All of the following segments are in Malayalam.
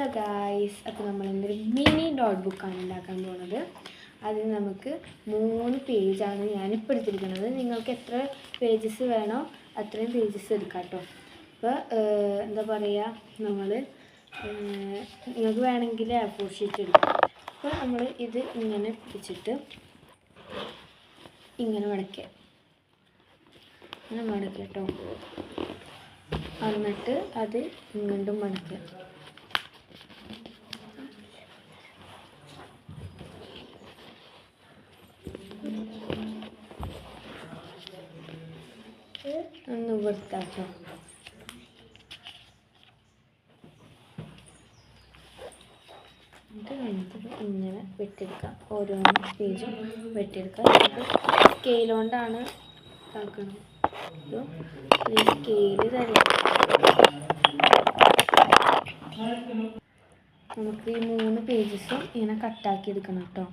ഹലോ ഗായ്സ്, അപ്പോൾ നമ്മളിന്നൊരു മിനി നോട്ട്ബുക്കാണ് ഉണ്ടാക്കാൻ പോകുന്നത്. അതിന് നമുക്ക് 3 പേജാണ് ഞാനിപ്പോൾ എടുത്തിരിക്കുന്നത്. നിങ്ങൾക്ക് എത്ര പേജസ് വേണോ അത്രയും പേജസ് എടുക്കാം കേട്ടോ. അപ്പോൾ എന്താ പറയുക, നിങ്ങൾക്ക് വേണമെങ്കിൽ A4 ഷീറ്റ് എടുക്കാം. അപ്പോൾ നമ്മൾ ഇത് ഇങ്ങനെ പിടിച്ചിട്ട് ഇങ്ങനെ മടക്കുക, കേട്ടോ. എന്നിട്ട് അത് ഇങ്ങോട്ടും മടക്കുക. ഒന്ന് വൃത്താക്കാം. ഇത് കഴിഞ്ഞിട്ട് ഇങ്ങനെ വെട്ടിയെടുക്കാം. ഓരോ പേജും വെട്ടിയെടുക്കാം. സ്കെയിൽ കൊണ്ടാണ് ആക്കണം. സ്കെയില് തരാം. നമുക്ക് ഈ 3 പേജസും ഇങ്ങനെ കട്ടാക്കി എടുക്കണം കേട്ടോ.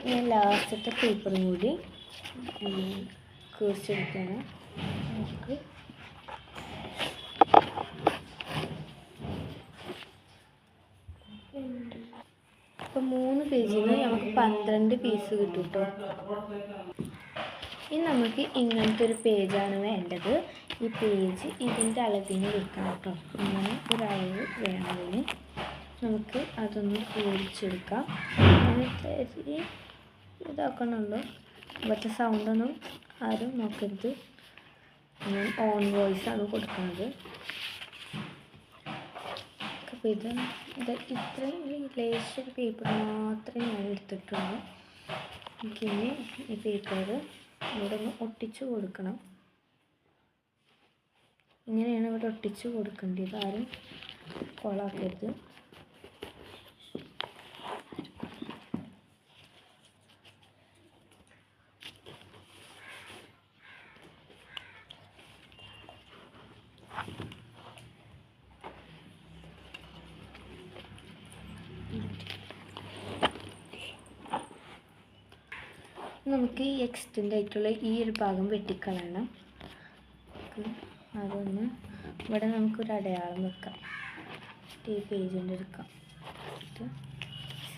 ഞാൻ ലാസ്റ്റത്തെ പേപ്പറും കൂടി കുറിച്ചെടുക്കണം. നമുക്ക് ഇപ്പം 3 പേജിൽ നിന്ന് നമുക്ക് 12 പീസ് കിട്ടും കേട്ടോ. ഇനി നമുക്ക് ഇങ്ങനത്തെ ഒരു പേജാണ് വേണ്ടത്. ഈ പേജ് ഇതിൻ്റെ അളവിന് വെക്കണം കേട്ടോ. ഇങ്ങനെ ഒരു അളവ് വേണതിന് നമുക്ക് അതൊന്ന് കുറിച്ചെടുക്കാം. എന്നിട്ട് ഇതാക്കണമല്ലോ. മറ്റേ സൗണ്ടൊന്നും ആരും നോക്കരുത്. ഞാൻ ഓൺ വോയിസാണ് കൊടുക്കുന്നത്. അപ്പോൾ ഇത്രയും ലേശം പേപ്പർ മാത്രമേ ഞാൻ എടുത്തിട്ടുള്ളൂ. എനിക്കിനി ഈ പേപ്പർ ഇവിടെ ഒന്ന് ഒട്ടിച്ചു കൊടുക്കണം. ഇങ്ങനെയാണ് ഇവിടെ ഒട്ടിച്ചു കൊടുക്കേണ്ടത്. ആരും കൊളാക്കരുത്. നമുക്ക് ഈ എക്സ്റ്റെൻഡ് ആയിട്ടുള്ള ഈ ഒരു ഭാഗം വെട്ടിക്കളയണം. അതൊന്ന് ഇവിടെ നമുക്കൊരു അടയാളം വെക്കാം. ഈ പേജിൻ്റെ എടുക്കാം.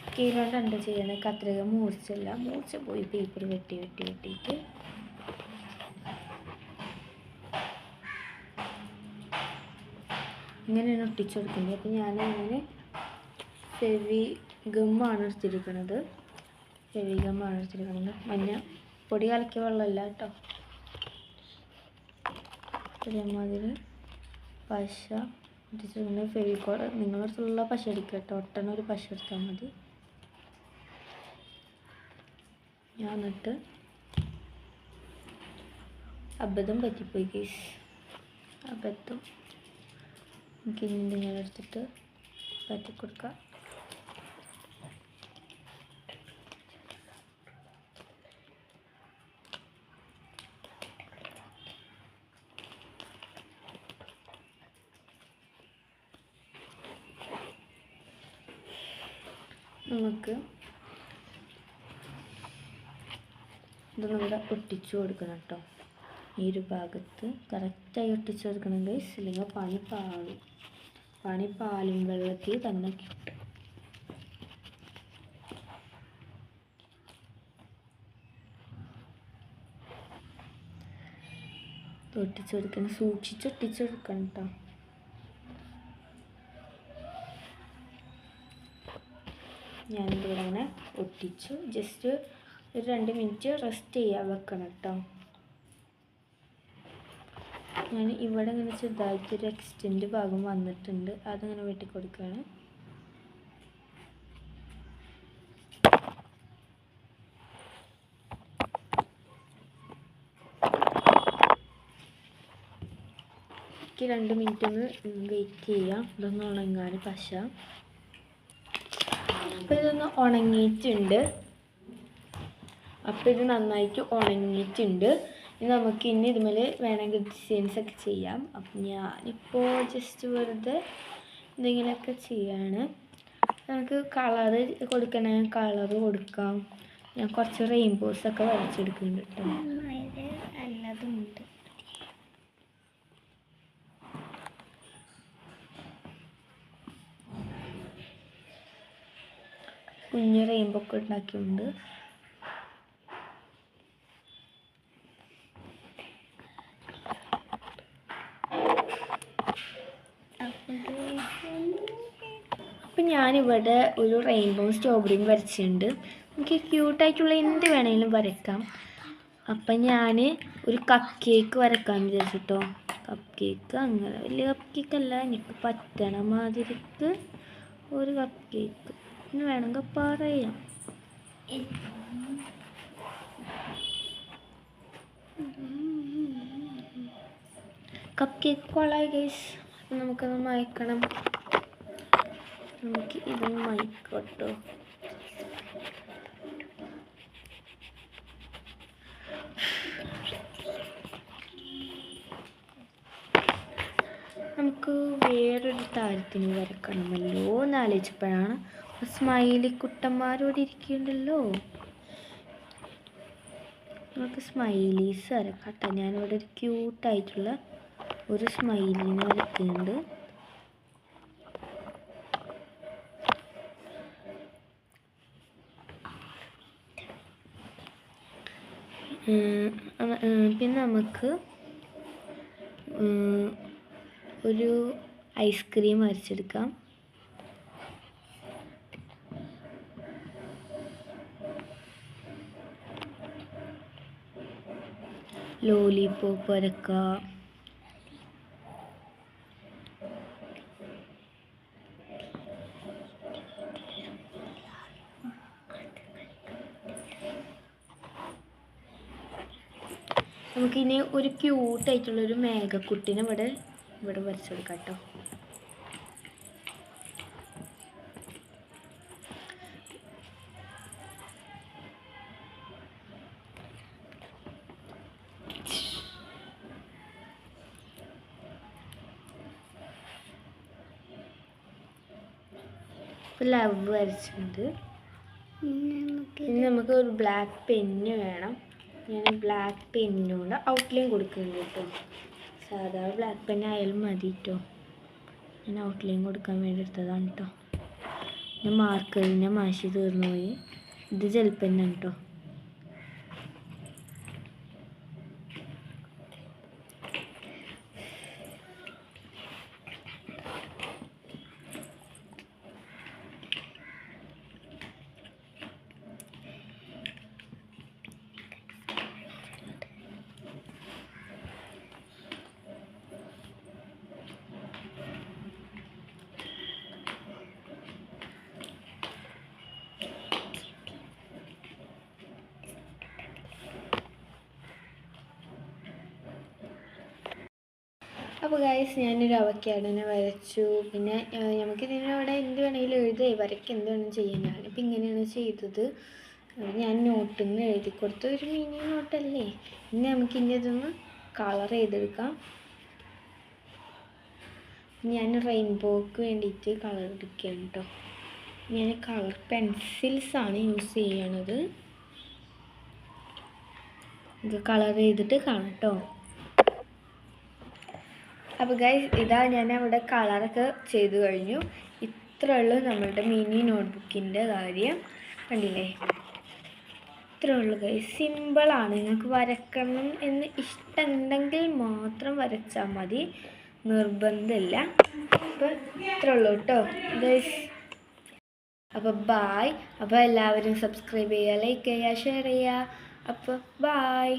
സ്കെയിൽ കൊണ്ട് എന്താ ചെയ്യണത്, കത്രിക മൂർച്ച പോയി പേപ്പർ വെട്ടിയിട്ട് ഇങ്ങനെയാണ് ഒട്ടിച്ചു കൊടുക്കുന്നത്. അപ്പോൾ ഞാനിങ്ങനെ ഫെവിഗമ്മാണ് എടുത്തിരിക്കുന്നത്. മഞ്ഞ പൊടി കലക്കിയ വെള്ളമല്ല കേട്ടോ. അതേമാതിരി പശ ഒട്ടിച്ചിട്ടുണ്ട്. ഫെവിക്കോൾ നിങ്ങളുടെ അടുത്തുള്ള പശ എടുക്കുക കേട്ടോ. ഒട്ടണ ഒരു പശ എടുത്താൽ മതി. ഞാൻ എന്നിട്ട് അബദ്ധം പറ്റിപ്പോയി ഗൈസ്. അബദ്ധം എനിക്ക് ഇങ്ങനെ എടുത്തിട്ട് പറ്റി കൊടുക്കാം. നമുക്ക് ഇതൊന്നിവിടെ ഒട്ടിച്ചു കൊടുക്കണം കേട്ടോ. ഈ ഒരു ഭാഗത്ത് കറക്റ്റായി ഒട്ടിച്ചു കൊടുക്കണം ഗൈസ്. ഇല്ലെങ്കിൽ പണി പാലും വെള്ളത്തിൽ തന്നെ കിട്ടും. ഒട്ടിച്ചു കൊടുക്കണം, സൂക്ഷിച്ചൊട്ടിച്ചു കൊടുക്കണം കേട്ടോ. ഞാനിവിടെ അങ്ങനെ ഒട്ടിച്ചു. ജസ്റ്റ് ഒരു 2 മിനിറ്റ് റെസ്റ്റ് ചെയ്യാൻ വെക്കണം കേട്ടോ. ഞാൻ ഇവിടെ ഇങ്ങനെ ചെറുതായിട്ടൊരു എക്സ്റ്റെൻഡ് ഭാഗം വന്നിട്ടുണ്ട്. അതങ്ങനെ വെട്ടിക്കൊടുക്കുകയാണ്. 2 മിനിറ്റ് ഒന്ന് വെയിറ്റ് ചെയ്യാം, ഇതൊന്ന് ഉണങ്ങാൻ പശ. അപ്പോൾ ഇതൊന്ന് ഉണങ്ങിയിട്ടുണ്ട്. അപ്പോൾ ഇത് നന്നായിട്ട് ഉണങ്ങിയിട്ടുണ്ട്. ഇനി നമുക്ക് ഇതുമേൽ വേണമെങ്കിൽ ഡിസൈൻസൊക്കെ ചെയ്യാം. അപ്പം ഞാനിപ്പോൾ ജസ്റ്റ് വെറുതെ എന്തെങ്കിലുമൊക്കെ ചെയ്യാണ്. നമുക്ക് കളറ് കൊടുക്കണമെങ്കിൽ കളറ് കൊടുക്കാം. ഞാൻ കുറച്ച് റെയിൻബോസൊക്കെ വരച്ചെടുക്കുന്നുണ്ട് കേട്ടോ. നല്ലതുണ്ട്. കുഞ്ഞ് റെയിൻബോ ഒക്കെ ഉണ്ടാക്കിയിട്ടുണ്ട്. അപ്പം ഞാനിവിടെ ഒരു റെയിൻബോ സ്ട്രോബെറിയും വരച്ചിട്ടുണ്ട്. എനിക്ക് ക്യൂട്ടായിട്ടുള്ള എന്ത് വേണമെങ്കിലും വരയ്ക്കാം. അപ്പം ഞാൻ ഒരു കപ്പ് കേക്ക് വരയ്ക്കാമെന്ന് വിചാരിച്ചിട്ടോ. കപ്പ് കേക്ക് അങ്ങനെ വലിയ കപ്പ് കേക്കല്ല, എനിക്ക് പറ്റണ മാതിരിക്ക് ഒരു കപ്പ് കേക്ക് ഇനി വേണമെങ്കിൽ പറയാം. കപ്പ് കേക്ക് കൊള്ളായി ഗൈസ്. അപ്പം നമുക്കത് മയക്കണം. നമുക്ക് ഇതൊന്ന് മയക്കട്ടോ. നമുക്ക് വേറൊരു താരത്തിന് വരക്കണമല്ലോ എന്ന് ആലോചിച്ചപ്പോഴാണ് സ്മൈലി കുട്ടന്മാരോട് ഇരിക്കുന്നുണ്ടല്ലോ. നമുക്ക് സ്മൈലീസ് വരക്കട്ടെ. ഞാനിവിടെ ഒരു ക്യൂട്ടായിട്ടുള്ള ഒരു സ്മൈലീനെ വരയ്ക്കുന്നുണ്ട്. പിന്നെ നമുക്ക് ഒരു ഐസ്ക്രീം വരച്ചെടുക്കാം. ലോലിപോപ്പ് വരക്കാം. നമുക്കിനി ഒരു ക്യൂട്ടായിട്ടുള്ളൊരു മേഘക്കുട്ടീനെ ഇവിടെ വരച്ചെടുക്കാം കേട്ടോ. ലവ് വരച്ചിട്ടുണ്ട്. ഇനി നമുക്ക് ഒരു ബ്ലാക്ക് പെന്ന് വേണം. ഞാൻ ബ്ലാക്ക് പെന്നോട് ഔട്ട്ലൈൻ കൊടുക്കുന്നുണ്ട് കേട്ടോ. സാധാ ബ്ലാക്ക് പെൻ ആയാലും മതി കേട്ടോ. ഞാൻ ഔട്ട്ലൈൻ കൊടുക്കാൻ വേണ്ടി എടുത്തതാണ് കേട്ടോ. ഞാൻ മാർക്കറിൻ്റെ മാശി തീർന്നു പോയി. ഇത് ജെൽ പെന്നാണ് കേട്ടോ. അപ്പോൾ ഗൈസ് ഞാനൊരു അവക്കാഡോനെ വരച്ചു. പിന്നെ നമുക്കിതിനവിടെ എന്ത് വേണമെങ്കിലും എഴുതുകയോ വരയ്ക്കുക എന്ത് വേണമെങ്കിലും ചെയ്യാൻ. ഞാനിപ്പോൾ ഇങ്ങനെയാണ് ചെയ്തത്. ഞാൻ നോട്ടിൽ നിന്ന് എഴുതി കൊടുത്ത ഒരു മിനി നോട്ടല്ലേ. ഇനി നമുക്കിനി ഇതൊന്ന് കളർ ചെയ്തെടുക്കാം. ഞാൻ റെയിൻബോക്ക് വേണ്ടിയിട്ട് കളർ എടുക്കുകയാണ് കേട്ടോ. ഞാൻ കളർ പെൻസിൽസാണ് യൂസ് ചെയ്യണത്. ഇത് കളർ ചെയ്തിട്ട് കാണാം കേട്ടോ. അപ്പോൾ ഗൈസ് ഇതാ ഞാൻ അവിടെ കളറൊക്കെ ചെയ്ത് കഴിഞ്ഞു. ഇത്രേ ഉള്ളൂ നമ്മളുടെ മിനി നോട്ട്ബുക്കിൻ്റെ കാര്യം. കണ്ടില്ലേ, ഇത്രേ ഉള്ളൂ ഗൈസ്. സിമ്പിളാണ്. നിങ്ങൾക്ക് വരക്കണം എന്ന് ഇഷ്ടമുണ്ടെങ്കിൽ മാത്രം വരച്ചാൽ മതി, നിർബന്ധമില്ല. അപ്പോൾ ഇത്രേ ഉള്ളൂ കേട്ടോ ഗൈസ്. അപ്പോൾ ബായ്. അപ്പോൾ എല്ലാവരും സബ്സ്ക്രൈബ് ചെയ്യുക, ലൈക്ക് ചെയ്യുക, ഷെയർ ചെയ്യുക. അപ്പോൾ ബായ്.